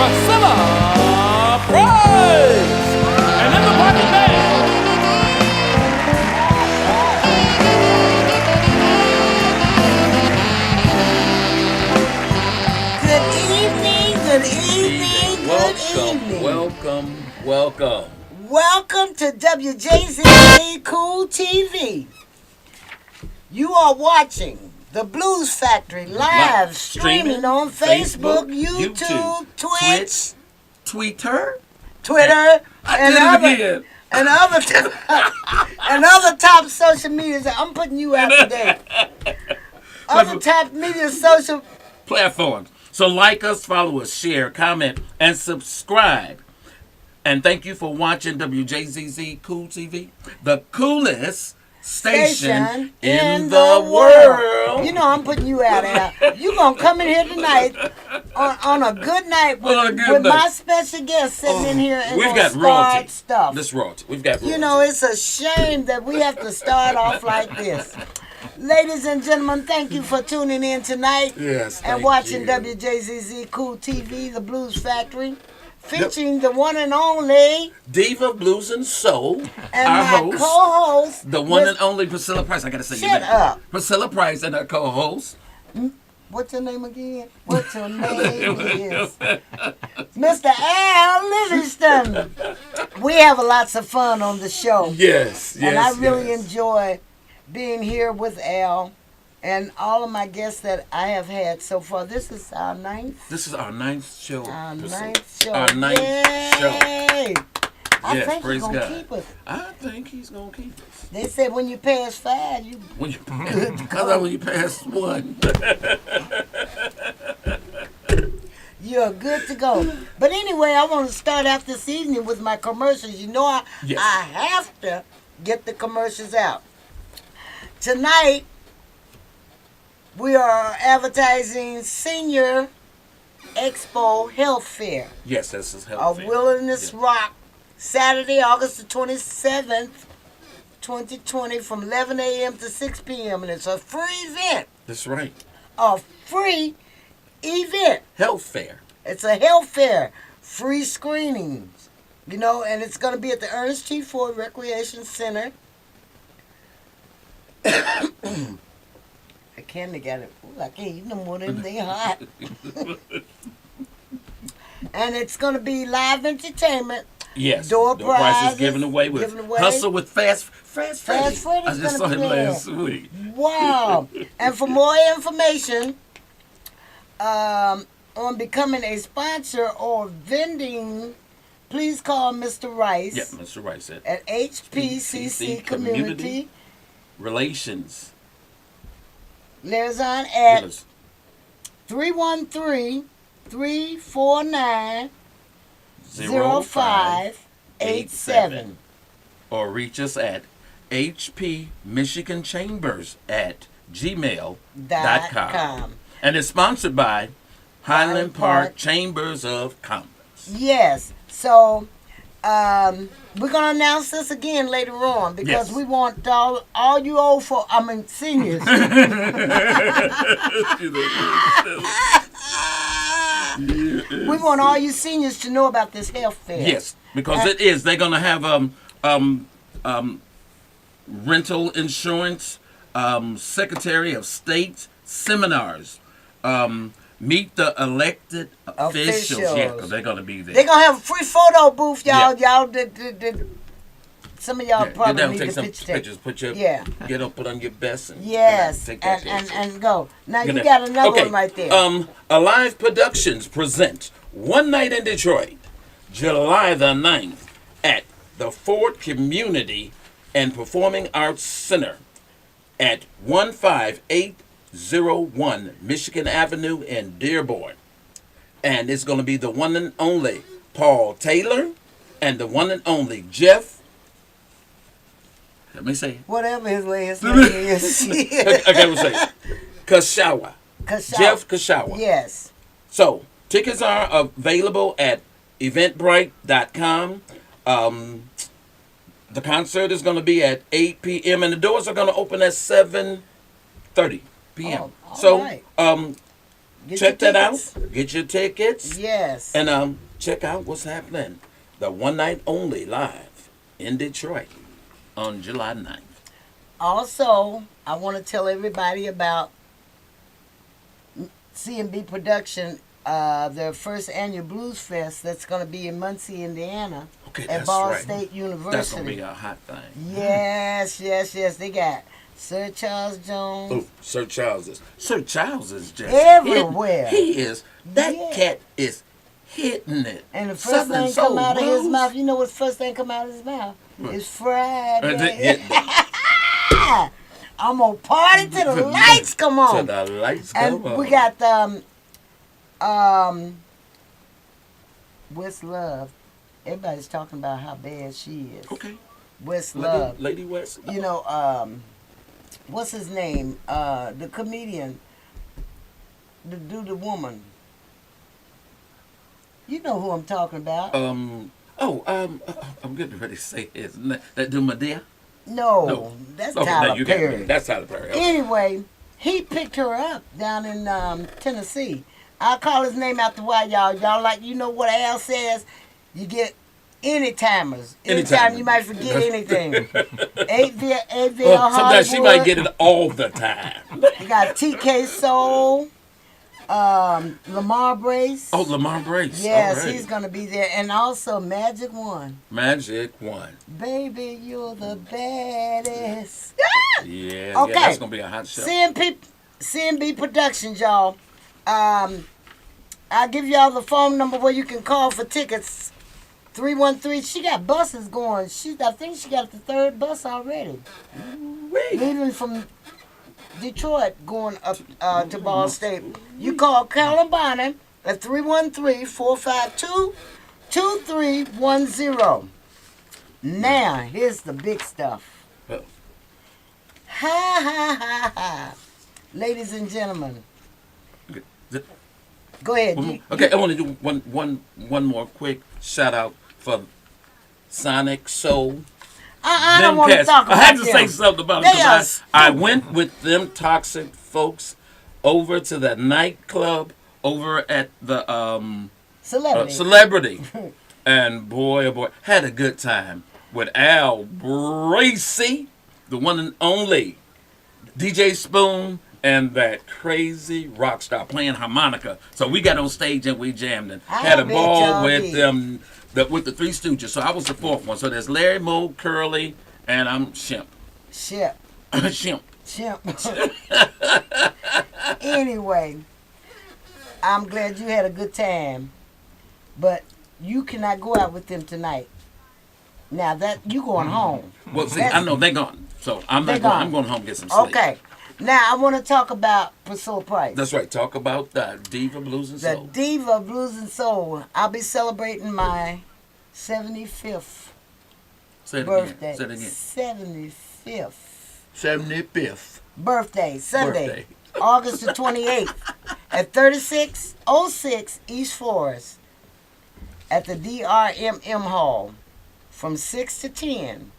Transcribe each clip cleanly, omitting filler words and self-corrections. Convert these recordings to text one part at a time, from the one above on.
Priscilla Price. And then the party band. Good evening, Welcome. Welcome to WJZZ Cool TV. You are watching the Blues Factory live streaming on Facebook, YouTube, Twitch, Twitter, and other top social media. I'm putting you out today. Other top media social platforms. So like us, follow us, share, comment, and subscribe. And thank you for watching WJZZ Cool TV, the coolest station in the world. You know I'm putting you out there. You gonna come in here tonight on a good night with my special guest sitting in here and we've got start royalty. stuff. This royalty. We've got royalty. You know, it's a shame that we have to start off like this. Ladies and gentlemen, thank you for tuning in tonight and watching WJZZ Cool TV, the Blues Factory, featuring the one and only Diva Blues and Soul, and our my host, co-host, the one and only Priscilla Price. I gotta say your Shut name. up. Priscilla Price and our co-host. What's your name again? What's your name is Mr. Al Livingston. We have lots of fun on the show. Yes. And I really enjoy being here with Al and all of my guests that I have had so far. This is our ninth. This is our ninth show. Our ninth show. Our ninth show. I Yes, think praise he's gonna God. keep us. I think he's gonna keep us. They said when you pass 5, you When you, I thought when you pass 1. you're good to go. But anyway, I want to start out this evening with my commercials. You know, I have to get the commercials out. Tonight, we are advertising Senior Expo Health Fair Yes, that's his health of fair. Wilderness Rock, Saturday, August the 27th, 2020, from 11 a.m. to 6 p.m. And it's a free event. That's right. A free event. Health fair. It's a health fair. Free screenings. You know, and it's going to be at the Ernest T. Ford Recreation Center. I can't get it. Ooh, I can't eat no more of them. They hot. And it's going to be live entertainment. Yes. Door prizes prizes given away with Hustle with Fast Freddy. Freddy's I just saw gonna him be there. last week. Wow. And for more information on becoming a sponsor or vending, please call Mr. Rice. Yeah, Mr. Rice at HPCC Community Relations. Liaison at 313-349-0587. Or reach us at hpmichiganchambers@gmail.com. And it's sponsored by Highland Park Chambers of Commerce. Yes. So we're gonna announce this again later on because we want all you seniors. We want all you seniors to know about this health fair. Yes, because it is. They're gonna have rental insurance, Secretary of State seminars, meet the elected officials. Yeah, because they're gonna be there. They're gonna have a free photo booth, y'all. Yeah. Y'all, some of y'all probably get down, need take the some picture. pictures. Put your get up, put on your best, and take that and go. Now you got another one right there. Alive Productions presents One Night in Detroit, July the 9th, at the Ford Community and Performing Arts Center at 15801 Michigan Avenue in Dearborn. And it's going to be the one and only Paul Taylor and the one and only Jeff. Let me say. Whatever his last name is. Okay, we'll say Kashawa. Jeff Kashawa. Yes. So, tickets are available at eventbrite.com. The concert is going to be at 8 p.m. and the doors are going to open at 7:30 p.m. All right. check that out. Get your tickets. Yes. And check out what's happening. The one night only live in Detroit on July 9th. Also, I want to tell everybody about C&B Production, their first annual Blues Fest that's going to be in Muncie, Indiana, Okay, at that's Ball right. State University. That's gonna be a hot thing. Yes. They got Sir Charles Jones. Oh, Sir Charles is just Everywhere. He is. That Yeah. cat is hitting it. And the first Southern thing come Soul out of his Blues. mouth, you know what the first thing come out of his mouth? It's And Friday. then- I'm gonna party till the lights come So on. the lights come And on. we got West Love. Everybody's talking about how bad she is. Okay. West Love. Lady West. You know, what's his name? The comedian. The woman. You know who I'm talking about. I'm getting ready to say his name. That do Medea? No, that's Okay, Tyler no, you got Perry. me. That's Tyler Perry. Okay. Anyway, he picked her up down in Tennessee. I'll call his name after a while, y'all. Y'all like, you know what Al says? You get any-timers. Anytime you might forget anything. AVL Well, sometimes she might Hollywood. get it all the time. You got TK Soul, Lamar Brace. Oh, Lamar Brace. Yes, All right. he's going to be there. And also Magic One. Magic One. Baby, you're the baddest. Yeah, Okay. yeah, that's gonna be a hot show. CNB Productions, y'all. I'll give y'all the phone number where you can call for tickets. 313. She got buses going. I think she got the third bus already. Wait. Leaving from Detroit, going up to Ball State. You call Carolyn Bonner at 313-452-2310. Now, here's the big stuff. Oh. Ha ha ha ha. Ladies and gentlemen, go ahead. Okay, I want to do one more quick shout out for Sonic Soul. I Them don't want to cats. talk about I had to them. say something about it They because are I went with them toxic folks over to the nightclub over at the Celebrity. Celebrity. And boy, oh boy, had a good time with Al Bracy, the one and only DJ Spoon, and that crazy rock star playing harmonica. So we got on stage and we jammed and had a bet ball y'all with did. them, with the Three Stooges. So I was the fourth one. So there's Larry, Moe, Curly, and I'm Shemp. Ship. Shemp. Chimp. Anyway, I'm glad you had a good time, but you cannot go out with them tonight. Now that you going home. Well, see, I know they're gone. So I'm They not going. gone. I'm going home and get some sleep. Okay. Now I want to talk about Priscilla Price. That's right. Talk about the Diva Blues and The Soul. Diva of Blues and Soul. I'll be celebrating my 75th Say it birthday. again. Say it again. 75th 75th birthday, Sunday, birthday. August the 28th, at 3606 East Forest, at the DRMM Hall, from 6 to 10.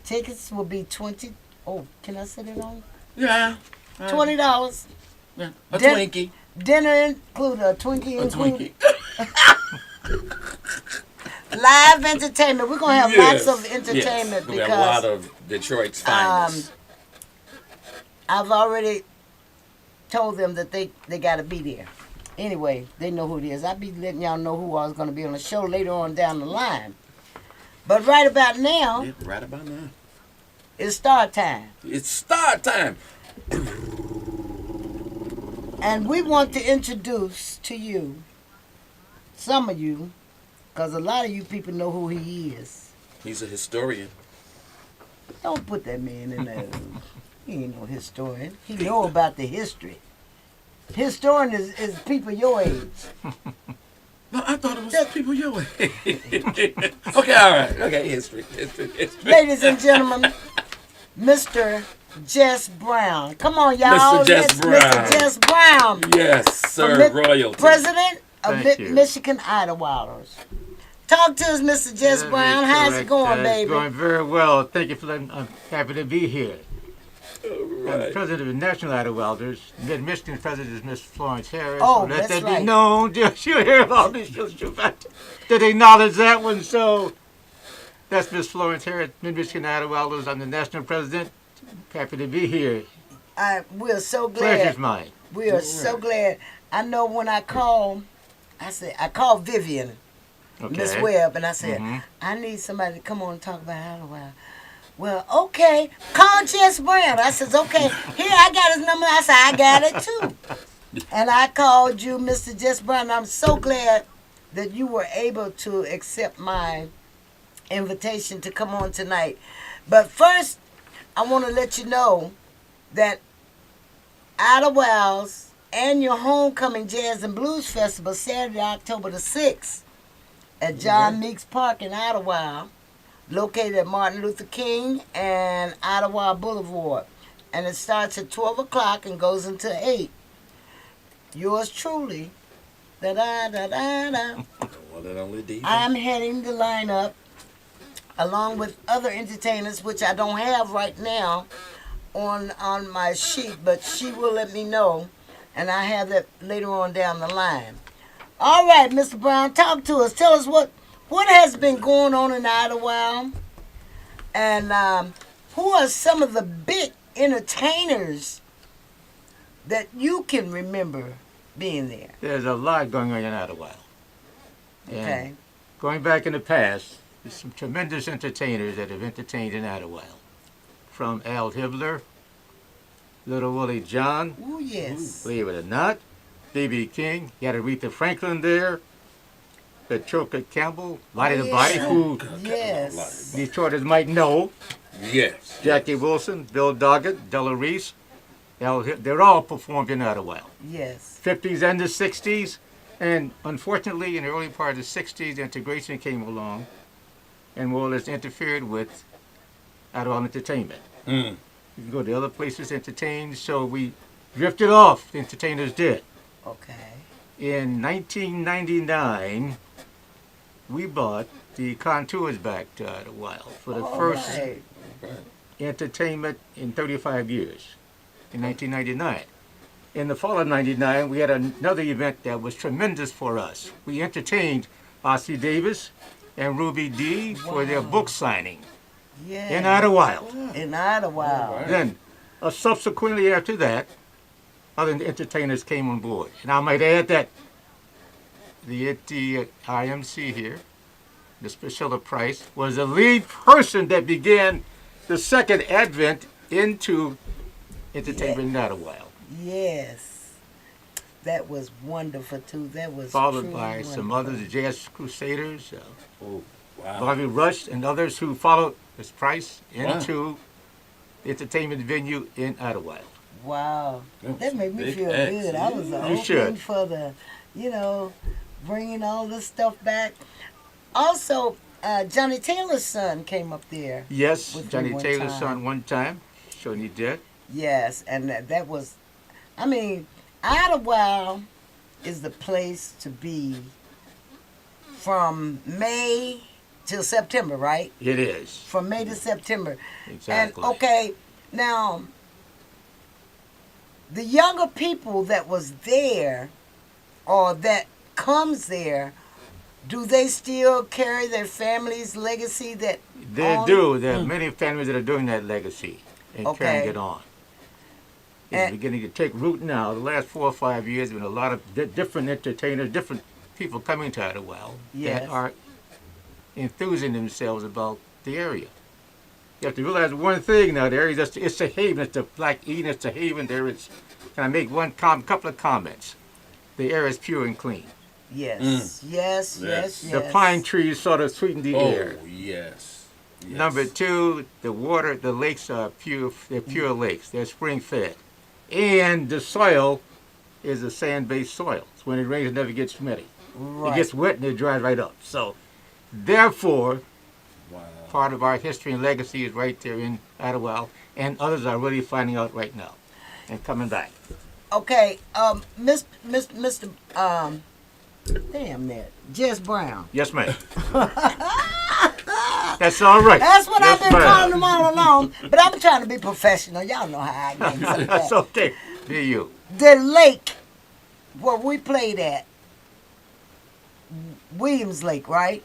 Tickets will be 20. Oh, can I set it on? Yeah. $20. Yeah. A Din- Twinkie. Dinner included, a Twinkie A included. Twinkie. Live entertainment. We're gonna have Yes. lots of entertainment Yes. We got a lot because of Detroit's finest. I've already told them that they got to be there. Anyway, they know who it is. I'll be letting y'all know who I was going to be on the show later on down the line. But right about now, Yeah, right about now. it's start time. It's start time. And we want to introduce to you, some of you, because a lot of you people know who he is. He's a historian. Don't put that man in there. He ain't no historian. He know about the history. Historian is people your age. No, I thought it was people your way. Okay, all right. Okay, history. Ladies and gentlemen, Mr. Jess Brown. Come on, y'all. Mr. Jess Brown. Mr. Jess Brown. Yes, sir. From Royalty. President of Thank you. Michigan Idlewilders. Talk to us, Mr. Jess Brown. How's it going, It's baby? going very well. Thank you for letting. I'm happy to be here. And the president of the National Idlewelders, Mid-Michigan president is Miss Florence Harris. Oh, so let that's that right. be known. She'll hear about this. She'll to acknowledge that one. So that's Miss Florence Harris, Mid-Michigan Idlewelders. I'm the national president. Happy to be here. We're so glad. Pleasure's mine. We are so glad. I know when I called Vivian, Okay. Miss Webb, and I said, I need somebody to come on and talk about Idlewild. Well, okay, call Jess Brown. I says, okay, here, I got his number. I said, I got it too. And I called you, Mr. Jess Brown. I'm so glad that you were able to accept my invitation to come on tonight. But first, I want to let you know that Idlewild's annual Homecoming Jazz and Blues Festival, Saturday, October the 6th, at John Meeks Park in Idlewild, located at Martin Luther King and Idlewild Boulevard. And it starts at 12 o'clock and goes until 8. Yours truly, da-da-da-da-da. One and only DJ. I'm heading the lineup along with other entertainers, which I don't have right now on my sheet, but she will let me know, and I have that later on down the line. All right, Mr. Brown, talk to us. Tell us what has been going on in Idlewild, and who are some of the big entertainers that you can remember being there? There's a lot going on in Idlewild. And Okay. going back in the past, there's some tremendous entertainers that have entertained in Idlewild. From Al Hibbler, Little Willie John, Oh, yes. believe it or not, B.B. King, you had Aretha Franklin there, Patricia Campbell, Lottie the Body, who Yes. Detroiters might know, Yes. Jackie Wilson, Bill Doggett, Della Reese, they're all performed in Idlewild. Yes. 50s and the 60s, and unfortunately in the early part of the 60s, integration came along and more or less interfered with Idlewild entertainment. Mm. You can go to other places to entertain, so we drifted off, the entertainers did. Okay. In 1999, we brought the Contours back to Idlewild for the All first right. entertainment in 35 years, in 1999. In the fall of 99, we had another event that was tremendous for us. We entertained Ossie Davis and Ruby Dee for their book signing Yeah. in Idlewild. In Idlewild. Then, subsequently after that, other entertainers came on board. And I might add that the IMC here, Miss Priscilla Price, was the lead person that began the second advent into entertainment in Idlewild. Yes. That was wonderful, too. That was Followed truly by some wonderful. others, the Jazz Crusaders, Oh, wow. Bobby Rush, and others who followed Miss Price into the entertainment venue in Idlewild. Wow. That made me big feel X. good. I was You hoping should. for the, bringing all this stuff back. Also, Johnny Taylor's son came up there. Yes, With me Johnny one Taylor's time. son one time, sure he did. Yes, and that was, Idlewild is the place to be from May till September, right? It is, From May to September. exactly. And okay, now the younger people that was there or that comes there, do they still carry their family's legacy that They on? do. There are many families that are doing that legacy and carrying Okay. it on. It's And- beginning to take root now. The last 4 or 5 years, there's been a lot of different entertainers, different people coming to Idlewild Yes. that are enthusing themselves about the area. You have to realize one thing now, the area is it's a haven, it's a Black Eden, it's a haven. There is, can I make couple of comments? The air is pure and clean. Yes, yes, Yes. yes, The yes. pine trees sort of sweeten the air. Oh, yes. Yes. Number two, the water, the lakes are pure, they're pure lakes. They're spring fed. And the soil is a sand-based soil. So when it rains, it never gets muddy. Right. It gets wet and it dries right up. So, therefore, Wow. part of our history and legacy is right there in Idlewild. And others are really finding out right now and coming back. Okay, Mr. Damn that, Jess Brown. Yes, ma'am. That's all right. That's what Yes, I've been ma'am. calling them all along. But I'm trying to be professional. Y'all know how I get into That's that. okay. Be you. The lake where we played at, Williams Lake, right?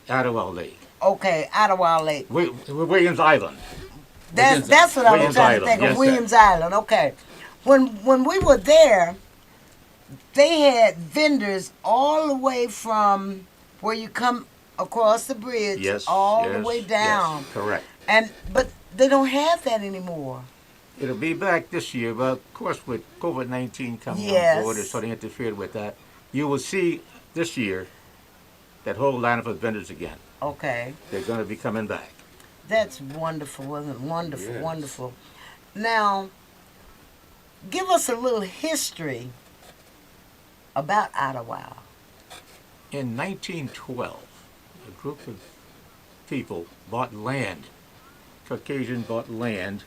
Ottawa Lake. Okay, Ottawa Lake. Williams Island. That's what I was Williams trying to Island, think yes, of. sir. Williams Island. Okay. When we were there, they had vendors all the way from where you come across the bridge, Yes. all yes, the way yes, down. correct. But they don't have that anymore. It'll be back this year, but of course with COVID-19 coming Yes. on board, it sort of interfered with that. You will see this year that whole lineup of vendors again. Okay. They're going to be coming back. That's wonderful, wasn't it? Wonderful, Yes. wonderful. Now, give us a little history about Ottawa. In 1912, a group of people bought land. Caucasian bought land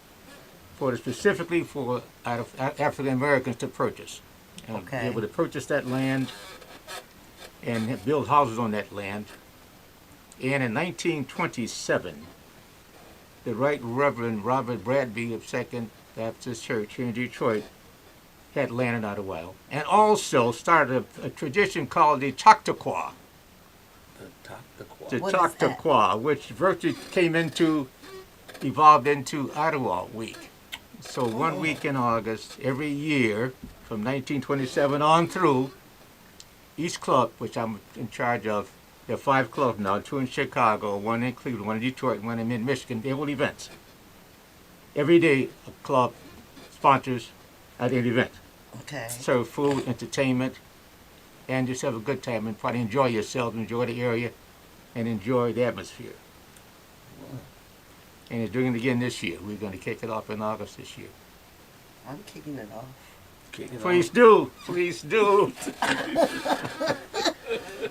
specifically for African Americans to purchase. And Okay. be able to purchase that land and build houses on that land. And in 1927, the Right Reverend Robert Bradby of Second Baptist Church here in Detroit had land in Ottawa, and also started a tradition called the Chautauqua. The What is that? Chautauqua, which virtually evolved into Ottawa Week. So 1 week in August, every year, from 1927 on through, each club, which I'm in charge of, there are 5 clubs now, 2 in Chicago, 1 in Cleveland, 1 in Detroit, 1 in Michigan. They hold events. Every day, a club sponsors at an event. Okay. Serve food, entertainment, and just have a good time and try to enjoy yourself, enjoy the area, and enjoy the atmosphere. And they're doing it again this year. We're going to kick it off in August this year. I'm kicking it off. Please do. Please do.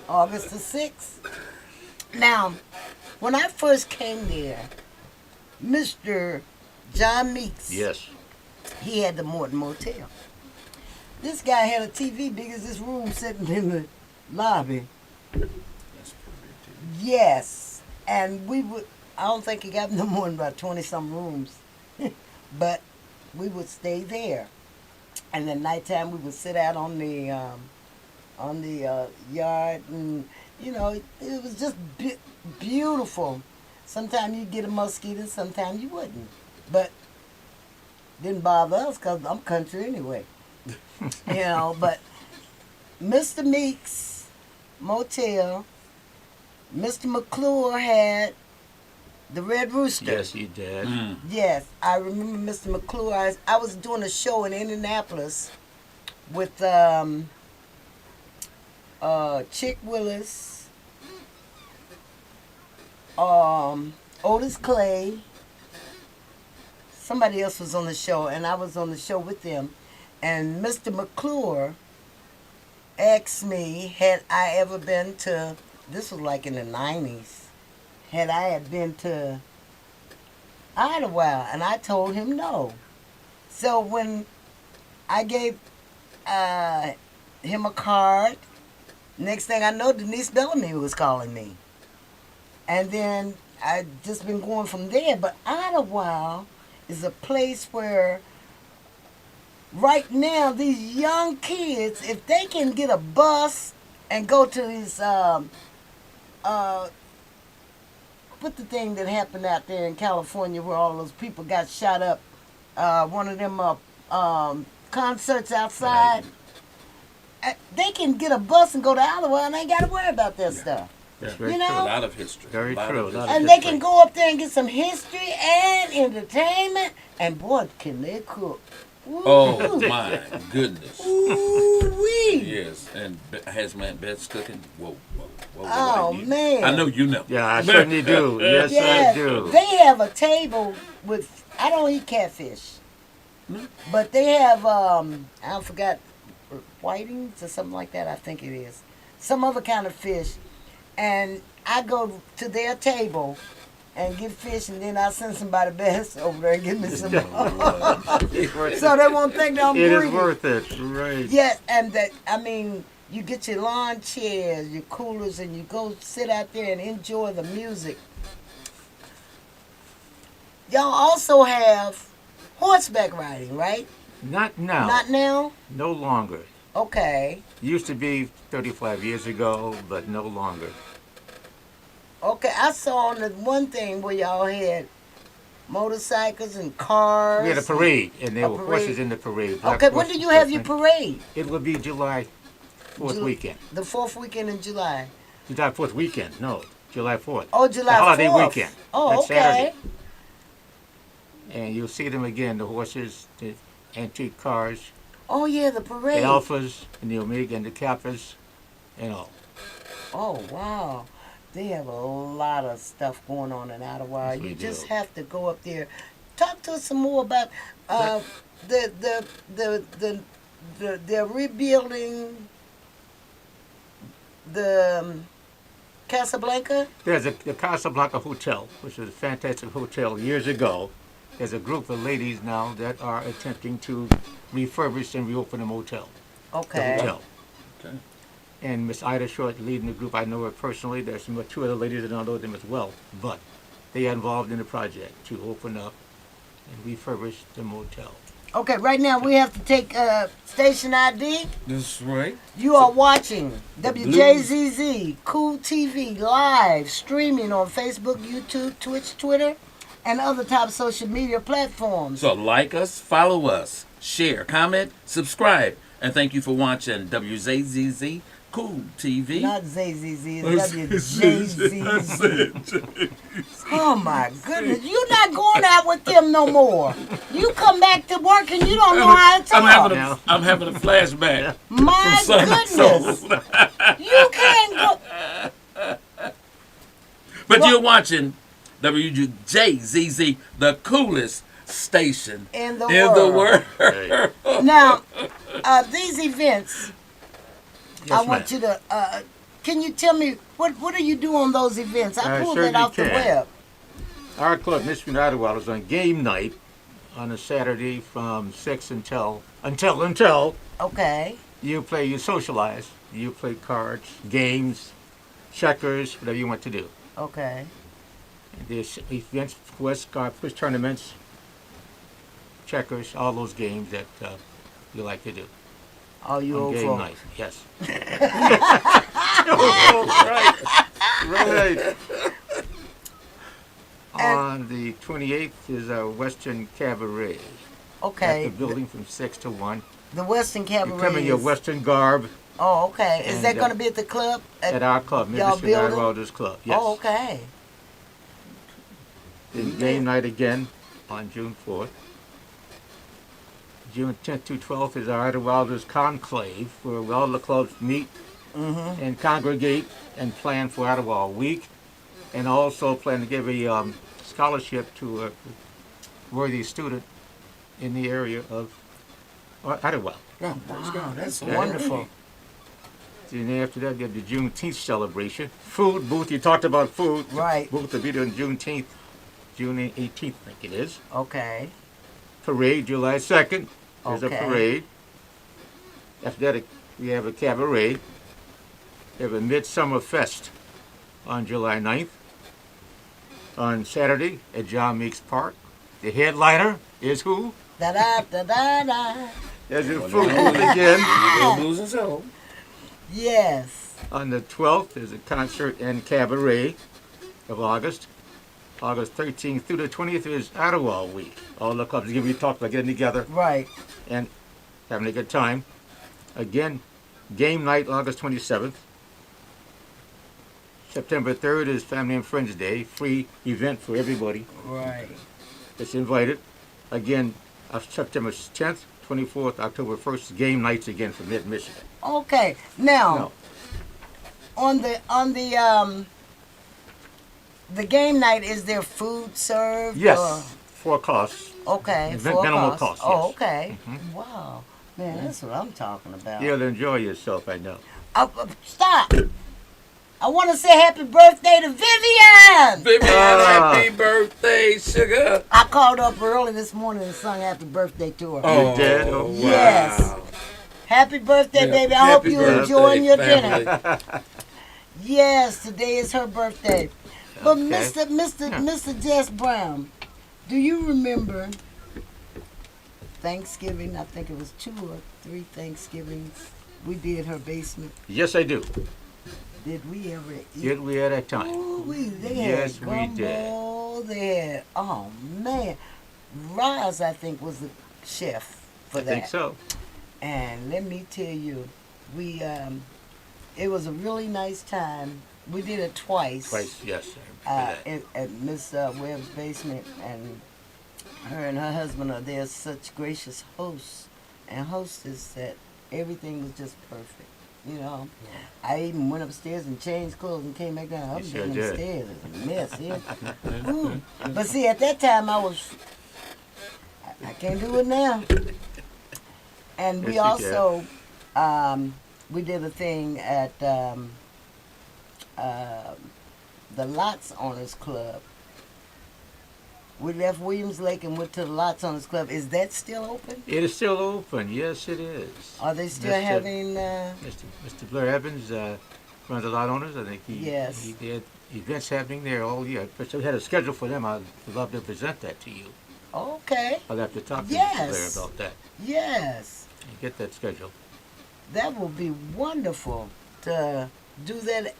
August the 6th. Now, when I first came there, Mr. John Meeks, Yes. he had the Morton Motel. This guy had a TV big as this room sitting in the lobby. Yes. And I don't think he got no more than about 20-some rooms. But we would stay there. And at nighttime we would sit out on the yard, and it was just beautiful. Sometimes you'd get a mosquito, sometimes you wouldn't. But didn't bother us because I'm country anyway. But Mr. Meeks Motel, Mr. McClure had the Red Rooster. Yes, he did. Yes, I remember Mr. McClure. I was doing a show in Indianapolis with Chick Willis, Otis Clay. Somebody else was on the show, and I was on the show with them. And Mr. McClure asked me, had I ever been to, this was like in the 90s, had I had been to Ottawa, and I told him no. So when I gave him a card, next thing I know, Denise Bellamy was calling me. And then I just been going from there. But Ottawa is a place where right now these young kids, if they can get a bus and go to these what the thing that happened out there in California where all those people got shot up, one of them concerts outside. They can get a bus and go to Ottawa and they ain't got to worry about that stuff. That's very A know? lot of history. Very A lot true, of a lot history. And they can go up there and get some history and entertainment. And boy, can they cook. Oh my goodness. Ooh-wee. Yes, and Hazmat Beth's cooking. Whoa. Oh, man. I know you know. Yeah, I certainly do. Yes, Yes, I do. they have a table with, I don't eat catfish, but they have, I forgot, whitings or something like that, I think it is. Some other kind of fish. And I go to their table and get fish, and then I send somebody best over there and give me some more. So they won't think that I'm It greedy. is worth it, right? Yes, and you get your lawn chairs, your coolers, and you go sit out there and enjoy the music. y'all also have horseback riding, right? Not now. Not now? No longer. Okay. Used to be 35 years ago, but no longer. Okay, I saw on the one thing where y'all had motorcycles and cars. We had a parade, and there A were parade. horses in the parade. Black Okay, when horses, do you have your different. parade? It will be July 4th Ju- weekend. The fourth weekend in July. July 4th weekend. No, July 4th. Oh, July The holiday 4th. weekend. Oh, That's okay. Saturday. And you'll see them again, the horses, the antique cars, Oh, yeah, the the parade. Alphas, and the Omega, and the Kappas, and all. Oh, wow. They have a lot of stuff going on in Ottawa. Yes, we You just do. have to go up there. Talk to us some more about they're rebuilding the Casablanca. There's the Casablanca Hotel, which was a fantastic hotel years ago. There's a group of ladies now that are attempting to refurbish and reopen the motel. The Okay. hotel. Okay. And Miss Ida Short leading the group. I know her personally. There's two other ladies that I know them as well. But they are involved in the project to open up and refurbish the motel. Okay, right now we have to take station ID. That's right. You are watching WJZZ Cool TV live streaming on Facebook, YouTube, Twitch, Twitter, and other top social media platforms. So like us, follow us, share, comment, subscribe, and thank you for watching WJZZ Cool TV. Not ZZZ, it's WJZZ. Oh my goodness, you're not going out with them no more. You come back to work and you don't know how to talk. No. I'm having a flashback. My from goodness, Soul. you can't go. But What? you're watching WJZZ, the coolest station In the world. Hey. Now, these events, Yes, I want ma'am. you to. Can you tell me what do you do on those events? I I pulled that certainly off the can. web. Our club, Michigan Ottawa, is on game night on a Saturday from 6 until Okay. you socialize. You play cards, games, checkers, whatever you want to do. Okay. There's events, West Guard, push tournaments, checkers, all those games that you like to do Oh, you on old game folk. night. Yes. Right. Right. And- On the 28th is our Western Cabaret at Okay. the building from 6 to 1. The Western You Cabaret. come in your is- Western garb Oh, okay. Is and, that going to be at the club? at our club, y'all Michigan building? Ottawa Club. Yes. Oh, okay. Then game night again on June 4th. June 10th to 12th is our Ottawa Conclave, where all the clubs meet and congregate and plan for Ottawa week, and also plan to give a scholarship to a worthy student in the area of Ottawa. Oh, wow, that's Wonderful. Then after that, you have the Juneteenth celebration. Food booth, you talked about food. Right. Booth will be there on Juneteenth, June 18th, I think it is. Okay. Parade, July 2nd. There's Okay. a parade. After that, we have a cabaret. We have a Midsummer Fest on July 9th. On Saturday at John Meeks Park. The headliner is who? Da da da da da. There's a food booth again. Blues and soul. Yes. On the 12th, there's a concert and cabaret of August. August 13th through the 20th is Ottawa Week. All the clubs give you talk about getting together Right. and having a good time. Again, game night August 27th. September 3rd is Family and Friends Day, free event for everybody Right. that's invited. Again, September 10th, 24th, October 1st, game nights again for Mid-Michigan. Okay. Now, No. on the game night, is there food served? Yes, for costs. Or, okay. Min- for minimal cost. cost, Oh, yes. okay. Wow. Man, that's what I'm talking about. You'll enjoy yourself, I know. Stop. I want to say happy birthday to Vivian. Vivian, Ah. happy birthday, sugar. I called up early this morning and sung happy birthday to her. Oh, did? Oh, wow. Yes. Happy birthday, Yeah, baby. I hope happy you're birthday, enjoying your family. dinner. Yes, today is her birthday. But Okay. Mr. Jess Brown, Do you remember Thanksgiving? I think it was 2 or 3 Thanksgivings. We did her basement. Yes, I do. Did we ever eat? Did we at that time? Ooh, they Yes, had we did. gumbo, they had, oh man. Roz, I think, was the chef for I that. think so. And let me tell you, we it was a really nice time. We did it twice. Twice, yes. I remember that. At Miss Webb's basement, and her husband are there, such gracious hosts and hostess that everything was just perfect. You know, I even went upstairs and changed clothes and came back down. I was sure down the did. stairs. It was a mess here. Ooh. But see, at that time I can't do it now. And we Yes, you also we did a thing at the Lots Owners Club. We left Williams Lake and went to the Lots Owners Club. Is that still open? It is still open. Yes, it is. Are they still Mr. having? Mr. Blair Evans runs a lot owners. I think Yes. he did events happening there all year. But we had a schedule for them. I'd love to present that to you. Okay. I'll have to talk to Mr. Yes. Blair about that Yes, and get that schedule. that would be wonderful to do that.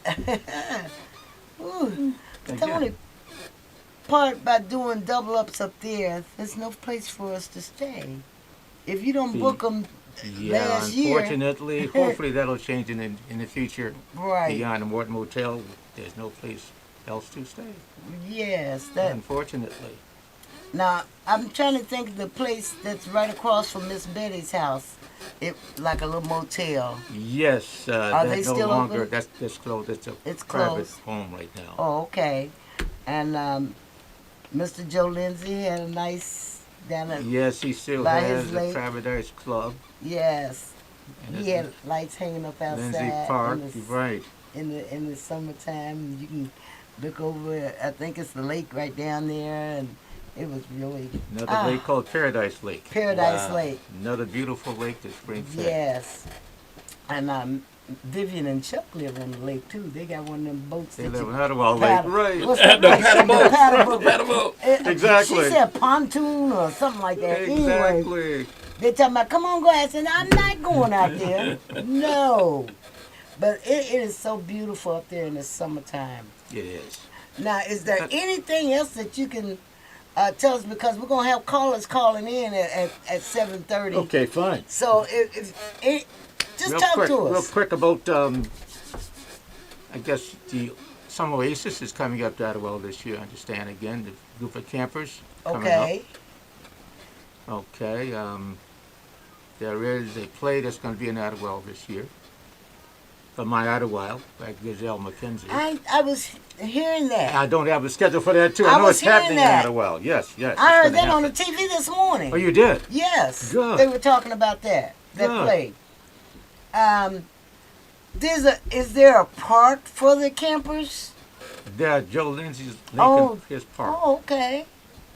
Ooh, the Again. only part about doing double ups up there, there's no place for us to stay. If you don't See, book them Yeah, last year, unfortunately, hopefully that'll change in the future. right? Beyond the Morton Motel, there's no place else to stay. Yes, that. Unfortunately. Now I'm trying to think of the place that's right across from Miss Betty's house. It like a little motel. Yes, Are they that's no still longer. open? That's closed. It's a It's private closed. home right now. Oh, okay. And Mr. Joe Lindsay had a nice down at Yes, he still By has his the lake. Paradise Club. yes. And He it's had lights hanging up outside Lindsay Park. in the, You're right. in the summertime. You can look over. I think it's the lake right down there, and it was really Another lake called Paradise Lake. Paradise Wow. Lake. Another beautiful lake to spring fed. Yes. And Vivian and Chuck live on the lake too. They got one of them boats They that live you on Ottawa Lake. paddle. Right. What's that? The Like, paddle boat. paddle boat. Paddle boat. Exactly. She said pontoon or something like that. Anyway, Exactly. they talking about, come on, go. I said, I'm not going out there. No. But it is so beautiful up there in the summertime. It is. Now, is there anything else that you can tell us? Because we're going to have callers calling in at 7:30. Okay, fine. So, if just Real talk quick, to real us. quick about, I guess the Summer Oasis is coming up to Ottawa this year. I understand again the group of campers coming Okay. up. Okay. There is a play that's going to be in Ottawa this year. From My Ottawa by Gazelle McKenzie. I was hearing that. I don't have a schedule for that too. I I know was it's hearing happening that. in Ottawa. Yes, yes. I heard it's gonna that on the happen. TV this morning. Oh, you did? Yes. Good. They were talking about that Good. play. Is there a park for the campers? There, Joe Lindsay's Lincoln, Oh. his park Oh, okay.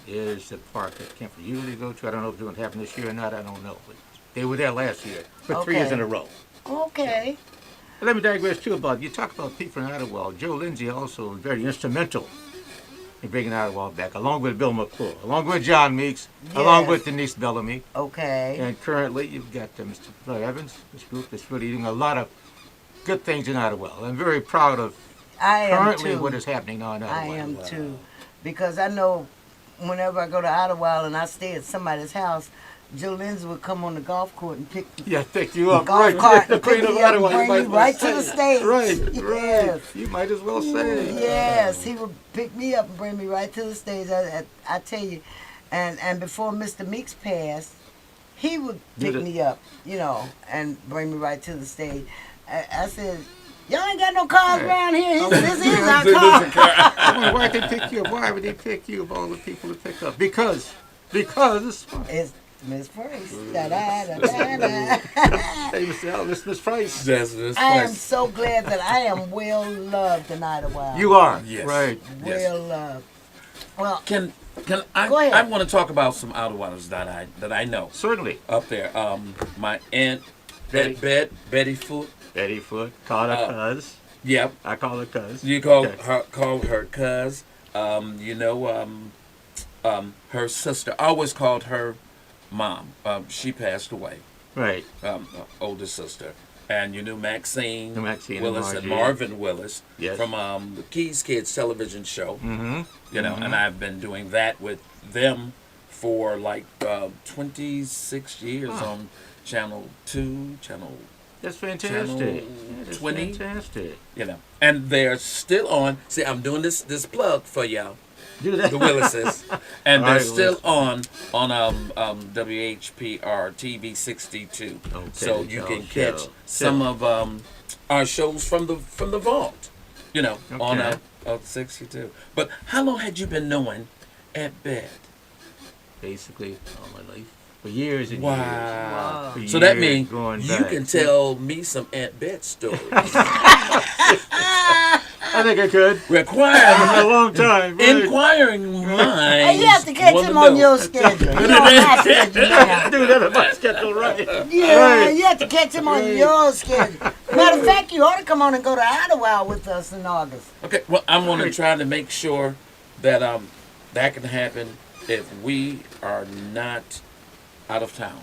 is the park that campers usually go to. I don't know if it's going to happen this year or not. I don't know. But they were there last year for 3 years Okay. in a row. Okay. But let me digress too about, you talk about people in Ottawa. Joe Lindsay also was very instrumental in bringing Ottawa back, along with Bill McClure, along with John Meeks, along Yes. with Denise Bellamy. Okay. And currently, you've got Mr. Blair Evans, this group that's really doing a lot of good things in Ottawa. I'm very proud of I am currently too. what is happening now in Ottawa. I am too. Because I know whenever I go to Ottawa and I stay at somebody's house, Joe Lindsay would come on the golf court and pick Yeah, pick you up. golf Right, cart the and pick Queen of me up and Ottawa. You bring might me as well right to the say. stage. Right, Yes. right. You might as well say. Yes, he would pick me up and bring me right to the stage. I tell you, and before Mr. Meeks passed, he would pick Did it? me up, and bring me right to the stage. I said, y'all ain't got no cars around here. This is our car. I wonder why they pick you up. Why would they pick you of all the people to pick up? Because It's Miss Price. Da, da, da, da, da. hey, Mr. Elvis, Miss Price. That's this I am place. so glad that I am well loved tonight a while. You are. Yes. Right. Yes. Well loved. Well, Can I? Go ahead. I want to talk about some Ottawanas that I know Certainly. up there. My aunt Betty. Betty Foot. Betty Foot, call her cuz. Yep. I call her cuz. You call Okay. her cuz. her sister. I always called her mom. She passed away. Right. Her older sister. And you knew Maxine, Maxine Willis and and Margie. Marvin Willis Yes. from the Keys Kids television show. Mm-hmm. You know, and I've been doing that with them for like 26 years on Channel 2, Channel, That's fantastic. Channel That's 20. fantastic. you know. And they're still on. See, I'm doing this plug for y'all. Do that. The Willises, and All they're right, still on WHPR TV 62. Okay, So you can show. catch some of our shows from the vault, you know, on Okay. 62. But how long had you been knowing Aunt Bet? Basically, all my life. For years and Wow. Wow. years. For So that years means going you back. can tell me some Aunt Bet stories. I think I could. Requiring A long time. Right. inquiring minds. And you have to catch wanna him on know. your schedule. You don't have schedule now. Do that on my schedule, right? Yeah, Right. you have to catch him on your schedule. Matter of fact, you ought to come on and go to Idlewild with us in August. Okay, well, I'm going to try to make sure that that can happen if we are not out of town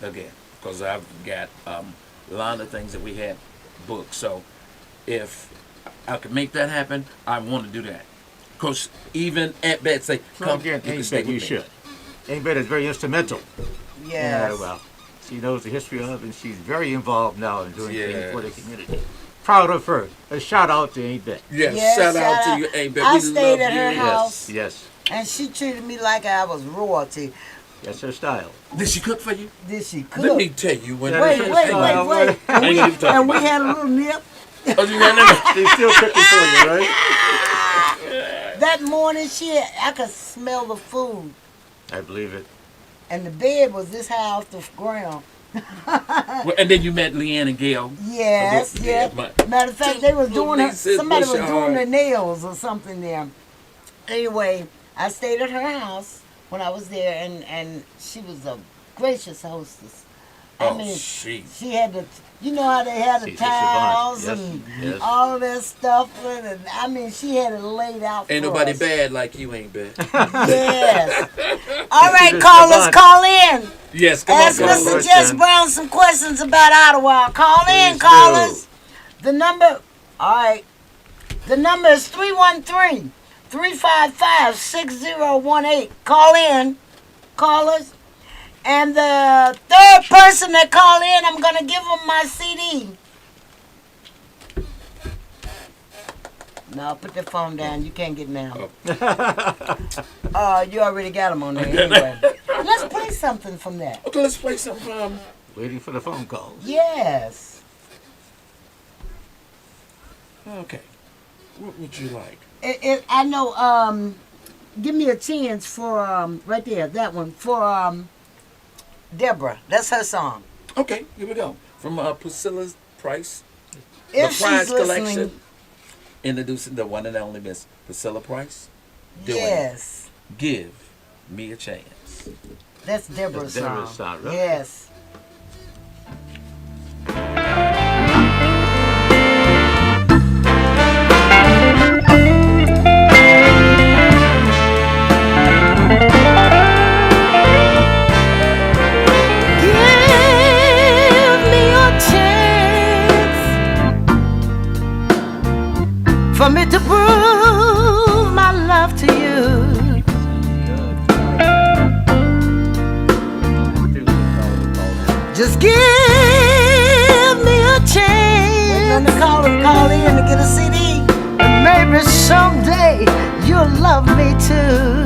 again, because I've got a lot of things that we had booked. So if I can make that happen, I want to do that. Because even Aunt Bet say, Well, come, again, you can Aunt stay Bet, you with me. should. Aunt Bet is very instrumental. Yes. Well, she knows the history of, and she's very involved now in doing things for the Yes. community. Proud of her. A shout out to Aunt Bet. Yes, Yes, shout out shout to out. you, Aunt Bet. I We stayed love at her you. house. Yes, And she treated me like I was royalty. that's her style. Did she cook for you? Did she cook? Let me tell you when. Yeah, Wait, that's wait, her wait, style. wait. I ain't even talking And we about had a little nip. Oh, you got that? She's still cooking for you, right? That morning, I could smell the food. I believe it. And the bed was this high off the ground. Well, and then you met Leanne and Gail. Yes, Yeah, yes. but- Matter of fact, they was doing her, Lisa, somebody bless was your doing heart. their nails or something there. Anyway, I stayed at her house when I was there, and she was a gracious hostess. I Oh, mean, she. she had the, you know how they had the She's a savant. towels Yes, and yes. all of that stuff, and I mean, she had it laid out Ain't for nobody us. bad like you ain't bad. Yes. All right, She's a callers, savant. call in. Yes, come Ask on, Mr. Mr. callers. Jess Brown some questions about Ottawa. Call in, Please callers. do. The number, all right. The number is 313-355-6018. Call in, callers. And the third person that call in, I'm going to give them my CD. No, put the phone down. You can't get now. You already got them on there anyway. Let's play something from that. Okay, let's play some. Waiting for the phone calls. Yes. Okay, what would you like? I know. Give me a chance for right there. That one for Deborah. That's her song. Okay, here we go. From Priscilla Price, If the she's Price listening, Collection, introducing the one and only Miss Priscilla Price. Doing yes, Give Me a Chance. that's Deborah's That's Deborah's song. song, right? Yes. Give me a chance for me to prove my love to you. Just give me a chance. Waiting on the caller to call in to get a CD. And maybe someday you'll love me too.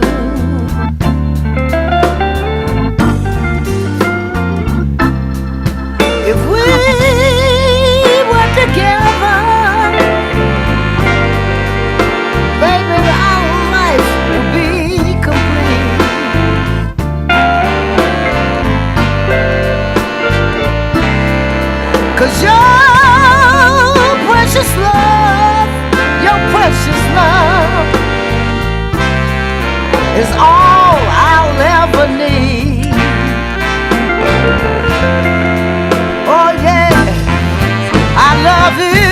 If we were together, baby, our life would be complete. Cause your precious love is all I'll ever need. Oh yeah, I love you.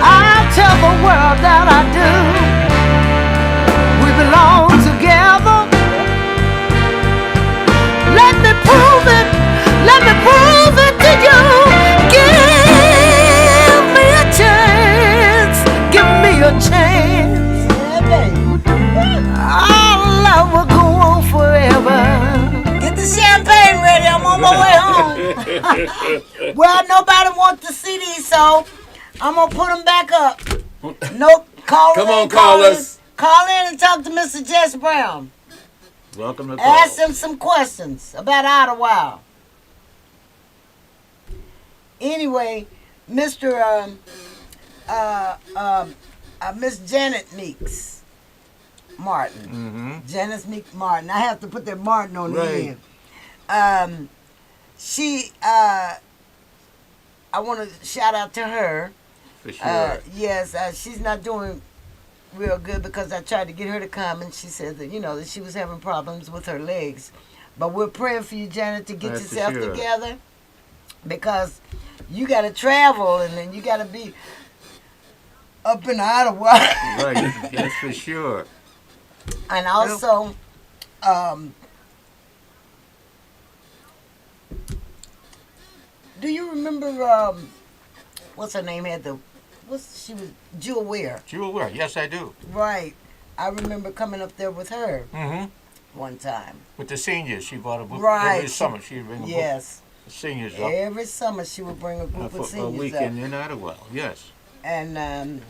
I'll tell the world that I do. Well, nobody wants the CD, so I'm gonna put them back up. Nope. Come on, call us. Call in and talk to Mr. Jess Brown. Welcome to call. Ask him some questions about Idlewild. Anyway, Mr. Miss Janet Meeks Martin. Mm-hmm. Janice Meeks Martin. I have to put that Martin on the Right. end. She, I want to shout out to her. For sure. Yes, she's not doing real good because I tried to get her to come and she said that, that she was having problems with her legs. But we're praying for you, Janet, to get That's for yourself sure. together because you got to travel and then you got to be up in Ottawa. Right, that's for sure. And also, do you remember, what's her name she was Jewel Ware. Jewel Ware, yes I do. Right. I remember coming up there with her Mm-hmm. one time. With the seniors, she brought a book Right. every summer. She'd bring a book. Yes. The seniors up Every summer she would bring a group for of a seniors weekend up. in Ottawa. Yes. And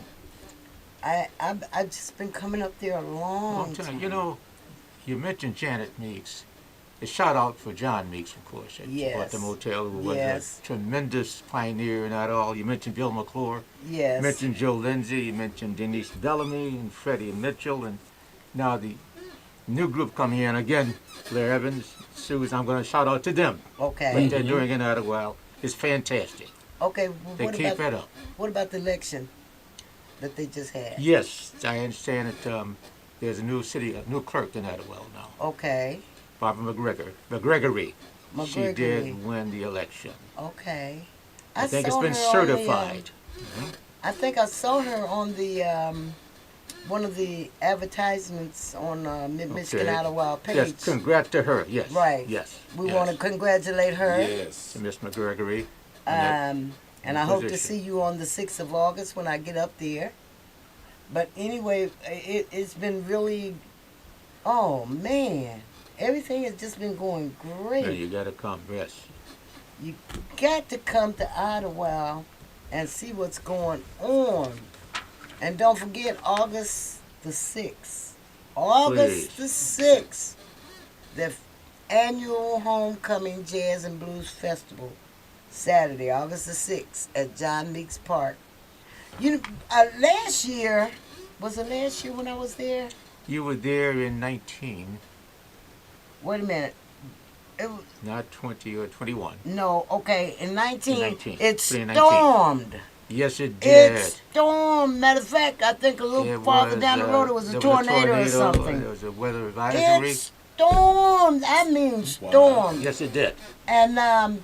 I've just been coming up there a long time. You mentioned Janet Meeks. A shout out for John Meeks, of course. At Yes. the motel, who was Yes. a tremendous pioneer in that all. You mentioned Bill McClure. Yes. You mentioned Joe Lindsay. You mentioned Denise Bellamy and Freddie Mitchell. And now the new group coming in again, Blair Evans, Susan. I'm going to shout out to them. Okay. What they're doing in Ottawa is fantastic. Okay. Well, They keep it up. What about the election that they just had? Yes, I understand that there's a new clerk in Ottawa now. Okay. Barbara McGregory. She McGregory. did win the election. Okay. I think it's saw been her on the, certified. I think I saw her on the one of the advertisements on Mid-Michigan Okay. Idlewild page. Yes, congrats to her. Yes. Right. Yes. We yes. want to congratulate her. Yes. to Miss McGregory. And I hope to position. see you on the 6th of August when I get up there. But anyway, it's been really, oh man, everything has just been going great. Yeah, you got to come. Yes. You got to come to Ottawa and see what's going on. And don't forget August the 6th. August Please. the 6th. The annual Homecoming Jazz and Blues Festival. Saturday, August the 6th at John Meeks Park. Last year, was it last year when I was there? You were there in 19, Wait a minute. It was, not 20 or 21. no, okay, in 19, 19. it 2019. stormed. Yes, it did. It stormed. Matter of fact, I think a little It farther was, down the road, it was a there tornado, or There something. was a weather advisory. It stormed. I mean, stormed. Yes, it did. And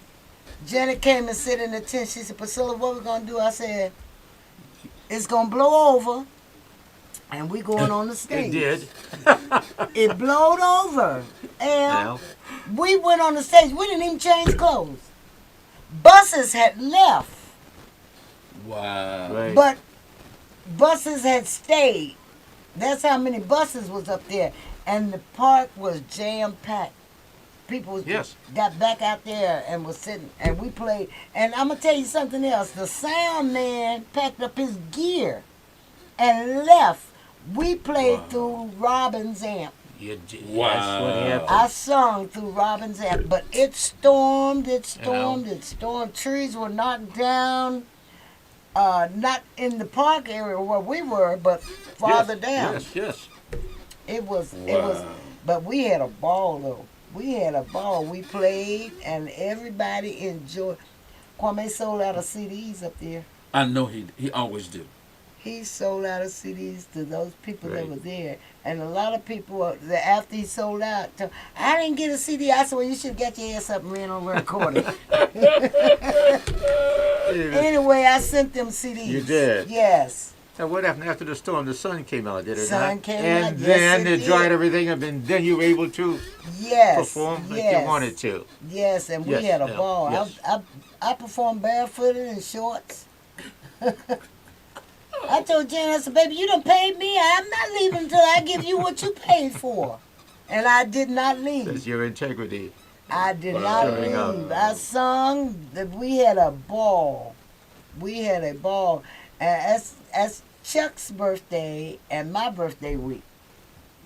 Janet came and sit in the tent. She said, Priscilla, what we going to do? I said, it's going to blow over, and we going on the It stage. did. It blowed over. And Well, we went on the stage. We didn't even change clothes. Buses had left, Wow. right. but buses had stayed. That's how many buses was up there. And the park was jam-packed. People Yes. got back out there and was sitting, and we played. And I'm going to tell you something else. The sound man packed up his gear and left. We played through Robin's amp. You did. Wow. That's what happened. I sung through Robin's amp, but it stormed, it stormed, it stormed. Trees were knocked down, not in the park area where we were, but farther down. Yes, yes. It was, Wow. but we had a ball though. We had a ball. We played, and everybody enjoyed. Kwame sold out of CDs up there. I know he always do. He sold out of CDs to those people that Right. were there. And a lot of people, after he sold out, I didn't get a CD. I said, well, you should get your ass up and ran over and recorded. Anyway, I sent them CDs. You did? Yes. Now, what happened after the storm? The sun came out, did it Sun not? came and out, yes, then it it dried did. everything up, and then you were able to Yes. perform like yes. you wanted to. Yes, and we Yes, had a yeah, ball. yes. I performed barefooted in shorts. I told Jen, I said, baby, you done paid me. I'm not leaving until I give you what you paid for. And I did not leave. That's your integrity. I did not Showing up. leave. I sung. We had a ball. We had a ball. And as Chuck's birthday and my birthday week,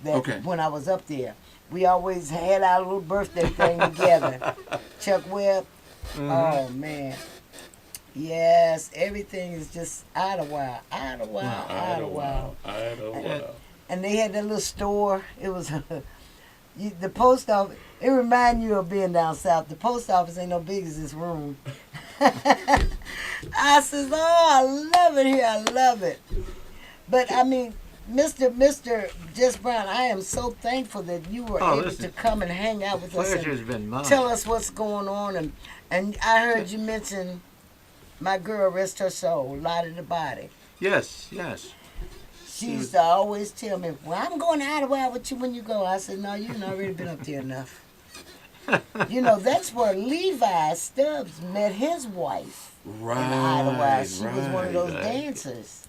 Okay. when I was up there, we always had our little birthday thing together. Chuck Webb. Oh man. Yes, everything is just Idlewild. And they had that little store. It was the post office. It reminded you of being down south. The post office ain't no big as this room. I says, oh, I love it here. I love it. But I mean, Mr. Jess Brown, I am so thankful that you were able to come and hang out with us. Pleasure's been mine. Tell us what's going on. And I heard you mention my girl, rest her soul, Lottie the Body. Yes. She used to always tell me, well, I'm going to Idlewild with you when you go. I said, no, you've already been up there enough. You know, that's where Levi Stubbs met his wife in Idlewild. She was one of those dancers.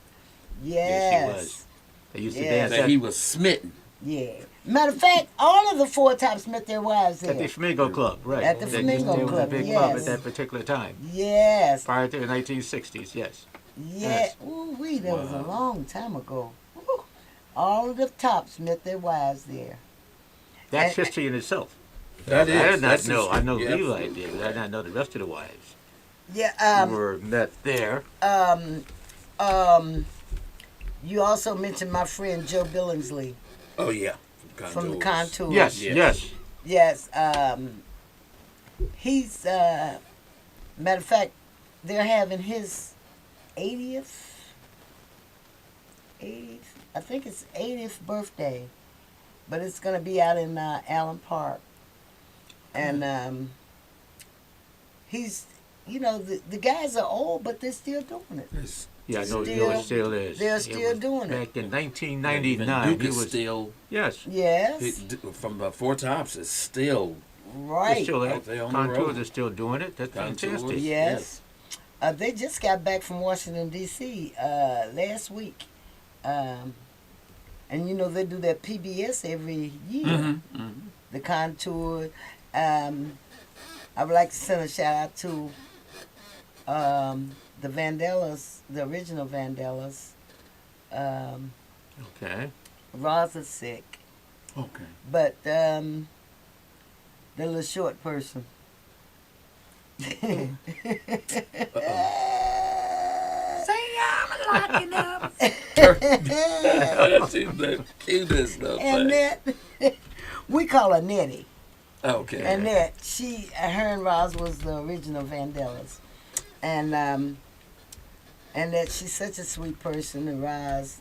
Yes. She was. They used to dance That he was smitten. Yeah. Matter of fact, all of the Four Tops met their wives there. at the Flamingo Club, right. At the They Flamingo was Club, a big yes. club at that particular time. Yes. Prior to the 1960s, yes. Yeah. Yes. Ooh-wee, that was a long time ago. Woo. All of the Tops met their wives there. That's And- history in itself. That I is. did not That's know. I know yeah, Levi absolutely. did, but I did not know the rest of the wives Yeah. were met there. You also mentioned my friend Joe Billingsley Oh yeah. from the Contours. Yes, Yes. yes. Yes. He's matter of fact, they're having his 80th. I think it's 80th birthday, but it's gonna be out in Allen Park, and he's, you know, the guys are old, but they're still doing it. Yeah, I know Still- it still is. they're It still was doing it. Back in Even 1999, Duke he is was still yes. Yes, from Four Tops is still They're right. still out there on the Contours road. are still doing it. That's Contours. fantastic. Yes. They just got back from Washington, D.C. Last week. And you know, they do that PBS every year. The Contour. I would like to send a shout out to the Vandellas, the original Vandellas. Okay. Roz is sick. Okay. But the little short person. She's the cutest little thing. Annette, we call her Nettie. Okay. Annette, her and Roz was the original Vandellas, and that she's such a sweet person. And Roz,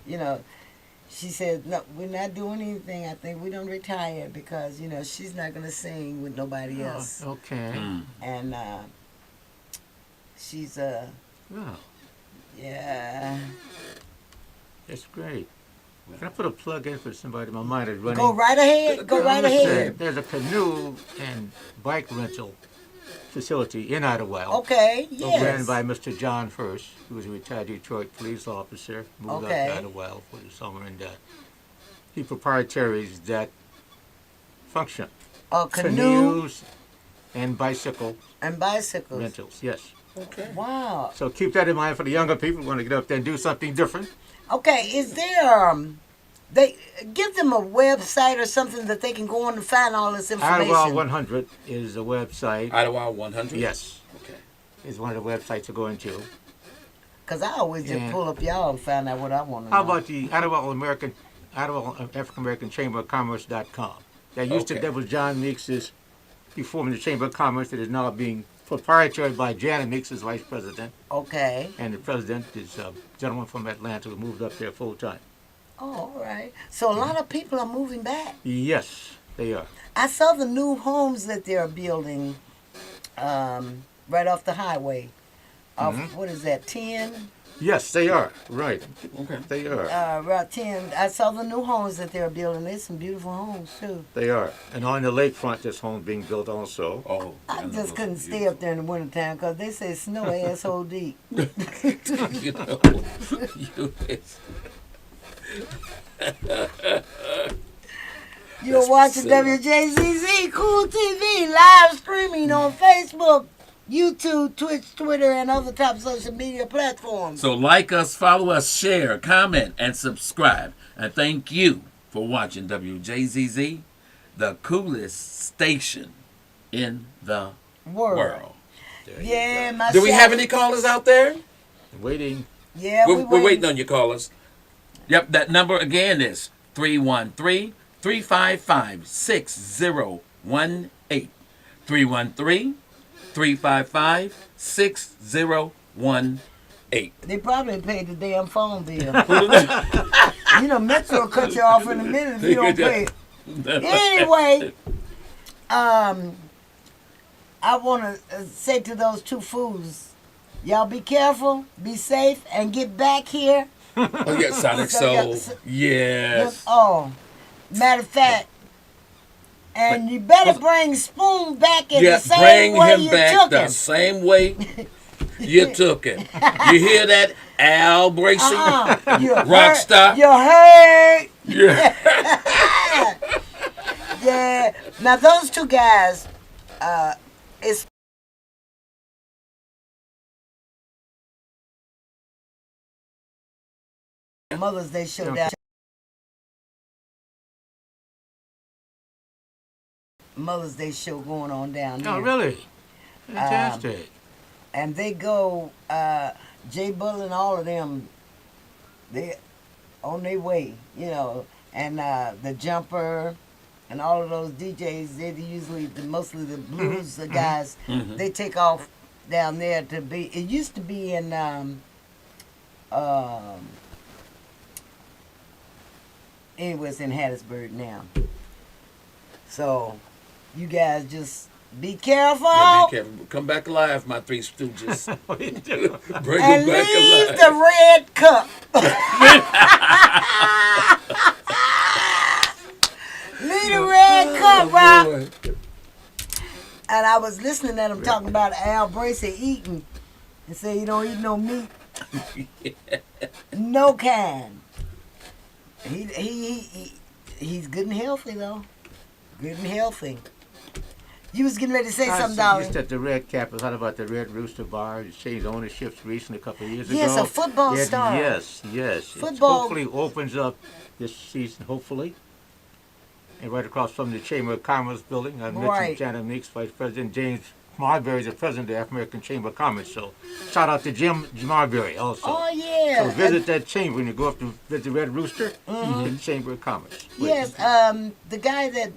you know, she said, no, we're not doing anything. I think we don't retire because, you know, she's not gonna sing with nobody else. Okay. And she's Well, yeah. that's great. Can I put a plug in for somebody? My mind is running. Go right ahead. Go right ahead. There's a canoe and bike rental facility in Idlewild. Okay. Ran Yes. by Mr. John Hurst, who was a retired Detroit police officer, moved Okay. up to Idlewild for the summer, and he proprietaries that function. A canoe Canoes and bicycle and bicycles. rentals, yes. Okay. Wow. So keep that in mind for the younger people who want to get up there and do something different. Okay, is there they give them a website or something that they can go on and find all this information? Idlewild 100 is a website. Idlewild 100? Yes, Okay. is one of the websites to go into. Cause I always just Yeah. pull up y'all and find out what I want to know. How about the Idlewild African American Chamber of Commerce.com? That was John Meeks's. He formed the Chamber of Commerce that is now being proprietary by Janet Meeks as vice president, Okay. and the president is a gentleman from Atlanta who moved up there full time. Oh, all right. So a lot of people are moving back. Yes, they are. I saw the new homes that they're building right off the highway. Off, what is that, 10? Yes, they are. Right, Okay. they are. Route 10. I saw the new homes that they're building. There's some beautiful homes, too. They are. And on the lakefront, there's home being built also. Oh. I know just those couldn't are stay up there in the wintertime because they say snow asshole deep. beautiful. You know, You're watching silly. WJZZ Cool TV live streaming on Facebook, YouTube, Twitch, Twitter, and other top social media platforms. So like us, follow us, share, comment, and subscribe. And thank you for watching WJZZ, the coolest station in the world. Yeah, my Do we have any callers out there? Waiting. Yeah, We're waiting on you callers. Yep, that number again is 313-355-6018. 313-355-6018. They probably paid the damn phone bill. You know, Metro will cut you off in a minute if you don't pay. Anyway, I want to say to those two fools, y'all be careful, be safe, and get back here. Oh, yeah, Sonic So, Soul. yeah, Yes. Oh, matter of fact, and you better bring Spoon back in Yeah, the same bring way him you back took the him. same way you took him. You hear that, Al Bracey? You Rockstar. You heard? Yeah. Yeah. Now those two guys, it's Mother's Day showdown. Mother's Day show going on down there. Oh, really? Fantastic. And they go, Jay Bull and all of them, they on their way, you know, and the Jumper and all of those DJs, they usually, mostly the blues guys, they take off down there to be, it used to be in, anyways, in Hattiesburg now. So, you guys just be careful. Yeah, be careful. Come back alive, my three stooges. Bring And them back leave alive. the red cup. Leave the red cup, Rob. Boy. And I was listening to them talking about Al Bracey eating and say you don't eat no meat. No kind. He's good and healthy though. Good and healthy. You was getting ready to say something, I darling. used at the Red Cap. I thought about the Red Rooster Bar. It changed ownerships recently, a couple of years ago. Yes, a football star. Yes. It Football. hopefully opens up this season, hopefully. And right across from the Chamber of Commerce building, I mentioned Right. Janet Meeks, Vice President James Marbury is the president of the African American Chamber of Commerce. So shout out to Jim Marbury also. Oh yeah. So visit that chamber when you go up to visit the Red Rooster, the Chamber of Commerce. Yes, the guy that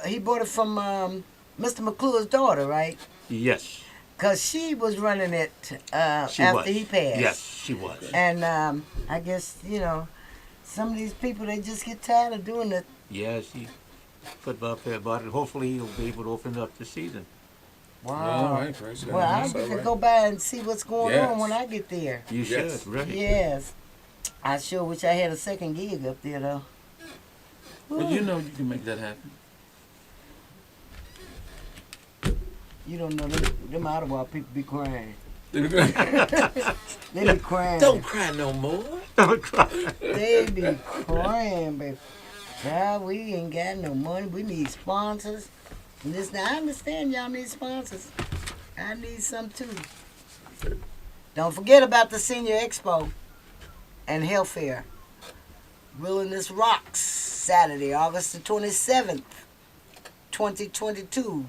he bought it from Mr. McClure's daughter, right? Yes, Because she was running it she after was. he passed. Yes, she was. And I guess, you know, some of these people, they just get tired of doing it. Yes, he football player about it. Hopefully he'll be able to open up the season. Wow. All right, praise God. Well, I'll That's get all to right. go by and see what's going Yes. on when I get there. You Yes. should, right? Yes. I sure wish I had a second gig up there, though. Well, you know you can make that happen. You don't know, them Ottawa people be crying. Don't They be crying. cry no more. Don't cry. They be crying, baby. Child, we ain't got no money. We need sponsors. And this, now, I understand y'all need sponsors. I need some too. Don't forget about the Senior Expo and Health Fair. Wilderness Rocks, Saturday, August the 27th, 2022,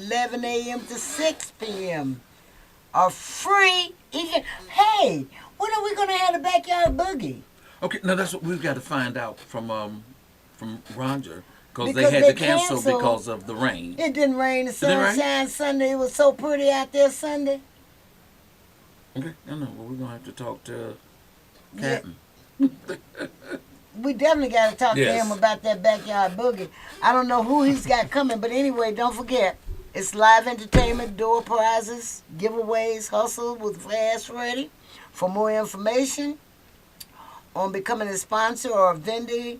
11 a.m. to 6 p.m. A free event. Hey, when are we going to have the backyard boogie? Okay, now that's what we've got to find out from Roger, because they Because had they to cancel canceled. because of the rain. It didn't rain. The Did it rain? sun shined Sunday. It was so pretty out there Sunday. Okay, I know. Well, we're gonna have to talk to Yeah. Captain. We definitely got to talk to Yes. him about that backyard boogie. I don't know who he's got coming, but anyway, don't forget, it's live entertainment, door prizes, giveaways, hustle with Fast Ready. For more information on becoming a sponsor or a vendor,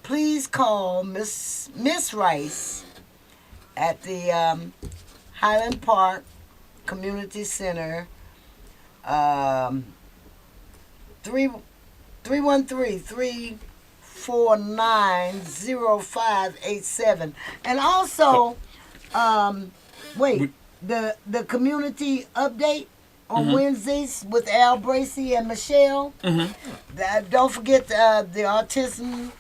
please call Miss Rice at the Highland Park Community Center, 313-345-6018. 649-0587. And also, the community update on Wednesdays with Al Bracy and Michelle. Don't forget the autism.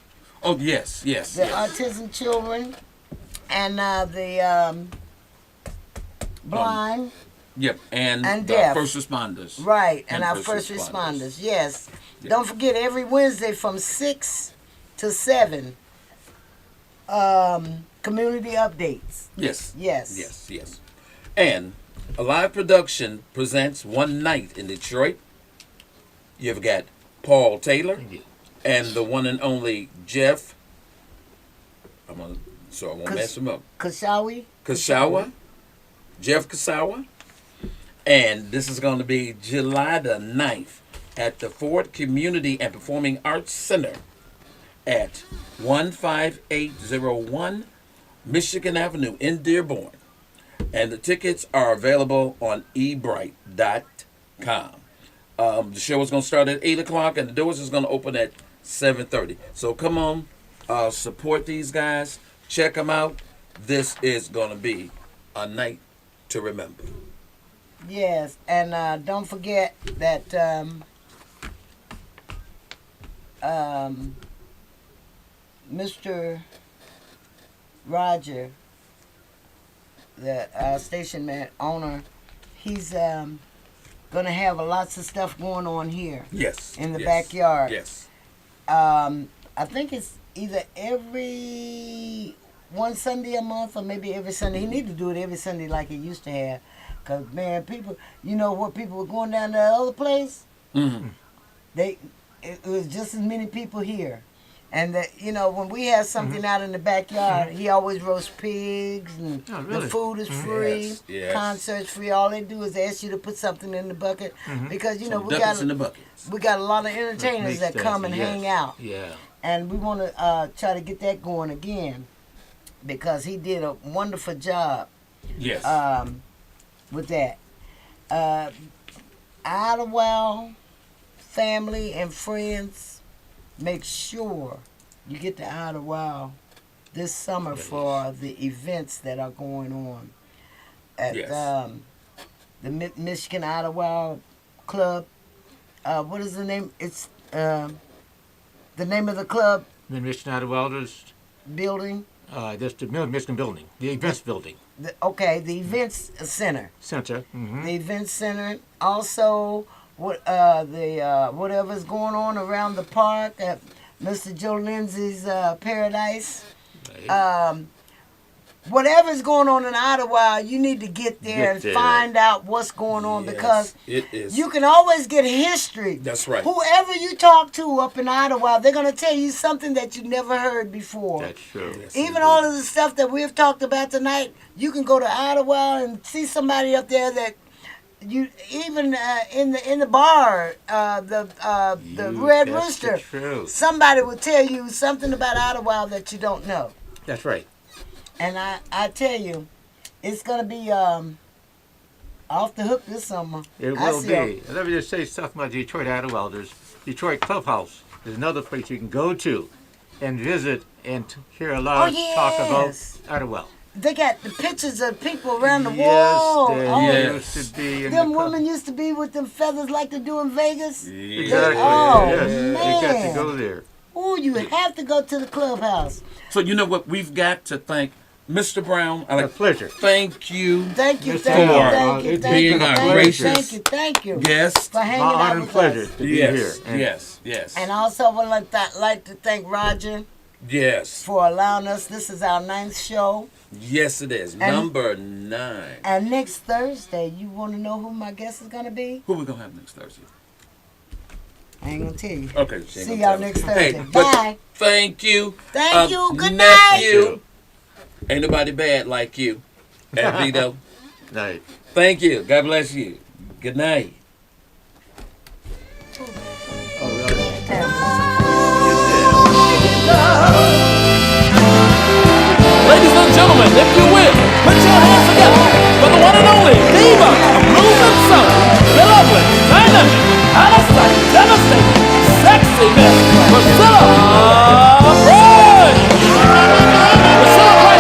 Oh, yes. The autism children and the blind. Yep, and the deaf. first responders. Right, and our first responders. Yes. Yep. Don't forget every Wednesday from 6 to 7, community updates. Yes. Yes. And a live production presents One Night in Detroit. You've got Paul Taylor and the one and only Jeff. So I won't mess him up. Kashawi. Jeff Kasawa. And this is going to be July the 9th at the Ford Community and Performing Arts Center at 15801 Michigan Avenue in Dearborn. And the tickets are available on ebright.com. The show is going to start at 8 o'clock and the doors is going to open at 7:30. So come on, support these guys. Check them out. This is going to be a night to remember. Yes, and don't forget that Mr. Roger, the station owner, he's going to have lots of stuff going on here. Yes. In the backyard. Yes. I think it's either every one Sunday a month or maybe every Sunday. He need to do it every Sunday like he used to have. Because, man, people, you know what, people were going down to the other place? Mm-hmm. It was just as many people here. And, when we have something out in the backyard, he always roasts pigs and the food is free, concerts free. All they do is ask you to put something in the bucket because, we got in the buckets. We got a lot of entertainers that come and hang out. Yeah. And we want to try to get that going again because he did a wonderful job. Yes. With that. Idlewild family and friends, make sure you get to Idlewild this summer for the events that are going on at the Michigan Idlewild Club. What is the name? It's the name of the club. The Michigan Idlewilders Building. That's the Michigan building, the events building. The events center. The events center. Also, whatever's going on around the park at Mr. Joe Lindsay's Paradise. Whatever's going on in Idlewild, you need to get there and find out what's going on because it is. You can always get history. That's right. Whoever you talk to up in Idlewild, they're going to tell you something that you never heard before. That's true. Yes, Even all of the stuff that we've talked about tonight, you can go to Idlewild and see somebody up there that you even in the bar, the Red Rooster. Somebody will tell you something about Idlewild that you don't know. That's right. And I tell you, it's going to be off the hook this summer. It will be. Let me just say something about Detroit Idlewilders. Detroit Clubhouse is another place you can go to and visit and hear a lot of talk about Idlewild. They got the pictures of people around the wall. Used to be in them women used to be with them feathers like they do in Vegas. Exactly. Man. You got to go there. Oh, you have to go to the clubhouse. So you know what? We've got to thank Mr. Brown. A pleasure. Thank you. Thank you. Thank you. Yes. For hanging out with pleasure us. to be here. Yes. And also I would like to thank Roger. Yes. For allowing us. This is our 9th show. Yes, it is. Number 9. And next Thursday, you want to know who my guest is going to be? Who we going to have next Thursday? I ain't going to tell you. Okay. See y'all next Thursday. Hey, bye. Thank you. Thank you. Good night. Nephew. Ain't nobody bad like you. And Vito. Night. Thank you. God bless you. Good night.